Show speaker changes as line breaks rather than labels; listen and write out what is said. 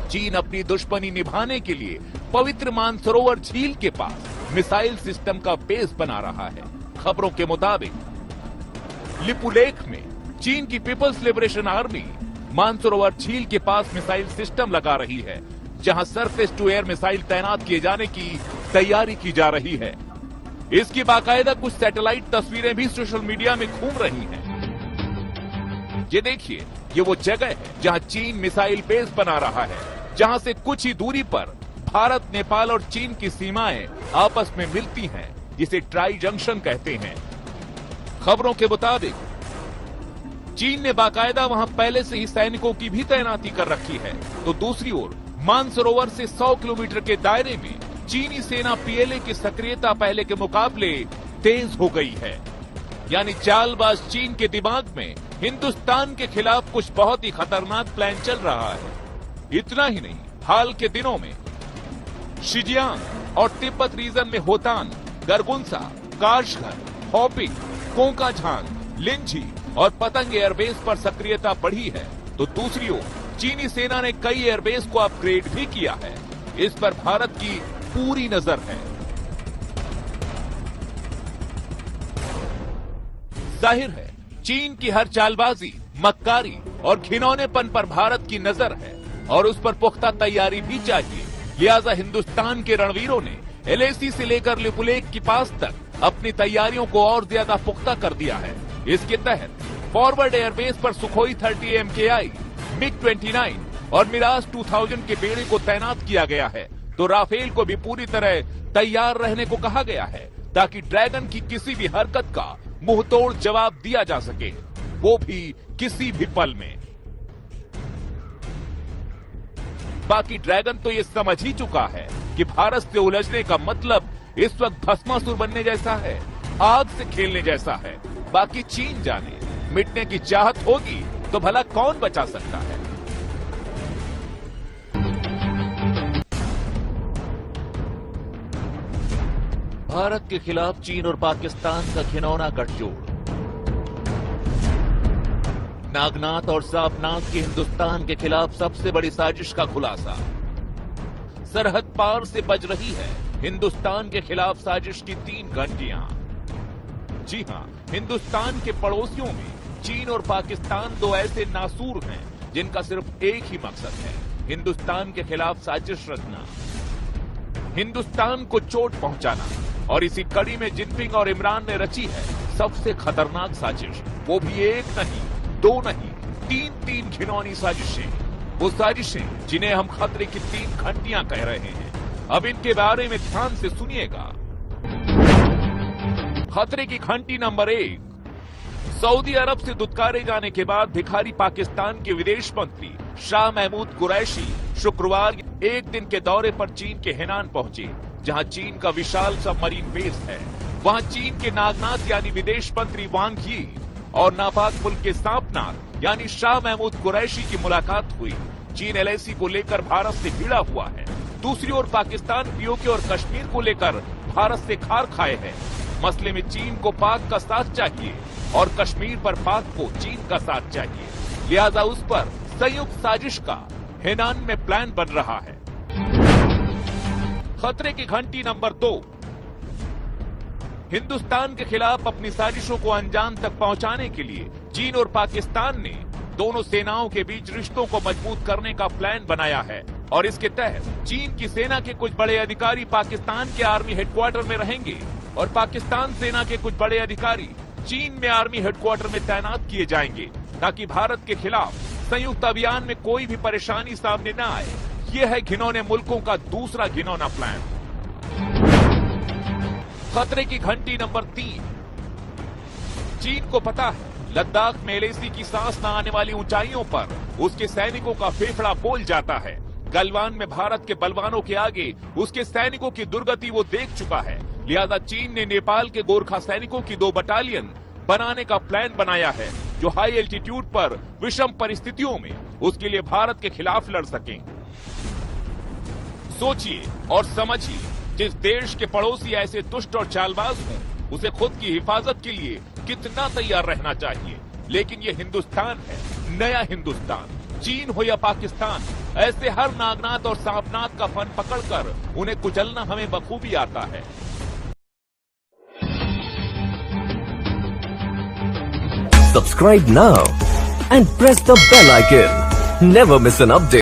चीन अपनी दुश्मनी निभाने के लिए पवित्र मानसरोवर झील के पास मिसाइल सिस्टम का बेस बना रहा है। खबरों के मुताबिक लिपुलेख में चीन की पीपल्स लिबरेशन आर्मी मानसरोवर झील के पास मिसाइल सिस्टम लगा रही है, जहां सरफेस टू एयर मिसाइल तैनात किए जाने की तैयारी की जा रही है। इसकी बाकायदा कुछ सैटेलाइट तस्वीरें भी सोशल मीडिया में घूम रही हैं। ये देखिए, ये वो जगह है जहां चीन मिसाइल बेस बना रहा है, जहां से कुछ ही दूरी पर भारत, नेपाल और चीन की सीमाएं आपस में मिलती हैं, जिसे ट्राई जंक्शन कहते हैं। खबरों के मुताबिक चीन ने बाकायदा वहां पहले से ही सैनिकों की भी तैनाती कर रखी है, तो दूसरी ओर मानसरोवर से 100 किलोमीटर के दायरे में चीनी सेना पीएलए की सक्रियता पहले के मुकाबले तेज हो गई है। यानी चालबाज चीन के दिमाग में हिंदुस्तान के खिलाफ कुछ बहुत ही खतरनाक प्लान चल रहा है। इतना ही नहीं, हाल के दिनों में शिजियांग और तिब्बत रीजन में होतान, गरगुंसा, काशघर, होपिंग, कोंकाझांग, लिंझी और पतंग एयरबेस पर सक्रियता बढ़ी है, तो दूसरी ओर चीनी सेना ने कई एयरबेस को अपग्रेड भी किया है। इस पर भारत की पूरी नजर है। जाहिर है, चीन की हर चालबाजी, मक्कारी और घिनौनेपन पर भारत की नजर है और उस पर पुख्ता तैयारी भी चाहिए। लिहाजा हिंदुस्तान के रणवीरों ने एलएसी से लेकर लिपुलेख के पास तक अपनी तैयारियों को और ज्यादा पुख्ता कर दिया है। इसके तहत फॉरवर्ड एयरबेस पर सुखोई 30 MKI, MiG-29 और मिराज 2000 के बेड़े को तैनात किया गया है, तो राफेल को भी पूरी तरह तैयार रहने को कहा गया है, ताकि ड्रैगन की किसी भी हरकत का मुंहतोड़ जवाब दिया जा सके, वो भी किसी भी पल में। बाकी ड्रैगन तो ये समझ ही चुका है कि भारत से उलझने का मतलब इस वक्त भस्मासुर बनने जैसा है, आग से खेलने जैसा है। बाकी चीन जाने, मिटने की चाहत होगी तो भला कौन बचा सकता है। भारत के खिलाफ चीन और पाकिस्तान का घिनौना गठजोड़। नागनाथ और सापनाथ की हिंदुस्तान के खिलाफ सबसे बड़ी साजिश का खुलासा। सरहद पार से बज रही है हिंदुस्तान के खिलाफ साजिश की 3 घंटियां। जी हां, हिंदुस्तान के पड़ोसियों में चीन और पाकिस्तान दो ऐसे नासूर हैं जिनका सिर्फ एक ही मकसद है, हिंदुस्तान के खिलाफ साजिश रचना, हिंदुस्तान को चोट पहुंचाना। और इसी कड़ी में जिनपिंग और इमरान ने रची है सबसे खतरनाक साजिश, वो भी एक नहीं, 2 नहीं, 3 घिनौनी साजिशें। वो साजिशें जिन्हें हम खतरे की 3 घंटियां कह रहे हैं। अब इनके बारे में ध्यान से सुनिएगा। खतरे की घंटी नंबर 1। सऊदी अरब से दुत्कारे जाने के बाद भिखारी पाकिस्तान के विदेश मंत्री शाह महमूद कुरैशी शुक्रवार एक दिन के दौरे पर चीन के हेनान पहुंचे, जहां चीन का विशाल सबमरीन बेस है। वहां चीन के नागनाथ यानी विदेश मंत्री वांग यी और नापाक मुल्क के सांपनाथ यानी शाह महमूद कुरैशी की मुलाकात हुई। चीन एलएसी को लेकर भारत से भिड़ा हुआ है। दूसरी ओर पाकिस्तान पीओके और कश्मीर को लेकर भारत से खार खाए है। मसले में चीन को पाक का साथ चाहिए और कश्मीर पर पाक को चीन का साथ चाहिए। लिहाजा उस पर संयुक्त साजिश का हेनान में प्लान बन रहा है। खतरे की घंटी नंबर 2। हिंदुस्तान के खिलाफ अपनी साजिशों को अंजाम तक पहुंचाने के लिए चीन और पाकिस्तान ने दोनों सेनाओं के बीच रिश्तों को मजबूत करने का प्लान बनाया है और इसके तहत चीन की सेना के कुछ बड़े अधिकारी पाकिस्तान के आर्मी हेडक्वार्टर में रहेंगे और पाकिस्तान सेना के कुछ बड़े अधिकारी चीन में आर्मी हेडक्वार्टर में तैनात किए जाएंगे, ताकि भारत के खिलाफ संयुक्त अभियान में कोई भी परेशानी सामने न आए। यह है घिनौने मुल्कों का दूसरा घिनौना प्लान। खतरे की घंटी नंबर 3। चीन को पता है लद्दाख में एलएसी की सांस न आने वाली ऊंचाइयों पर उसके सैनिकों का फेफड़ा बोल जाता है। गलवान में भारत के बलवानों के आगे उसके सैनिकों की दुर्गति वो देख चुका है। लिहाजा चीन ने नेपाल के गोरखा सैनिकों की 2 बटालियन बनाने का प्लान बनाया है, जो हाई एल्टीट्यूड पर विषम परिस्थितियों में उसके लिए भारत के खिलाफ लड़ सकें। सोचिए और समझिए, जिस देश के पड़ोसी ऐसे दुष्ट और चालबाज हों, उसे खुद की हिफाजत के लिए कितना तैयार रहना चाहिए। लेकिन ये हिंदुस्तान है, नया हिंदुस्तान। चीन हो या पाकिस्तान, ऐसे हर नागनाथ और सांपनाथ का फन पकड़कर उन्हें कुचलना हमें बखूबी आता है।
Subscribe now and press the bell icon. Never miss an update.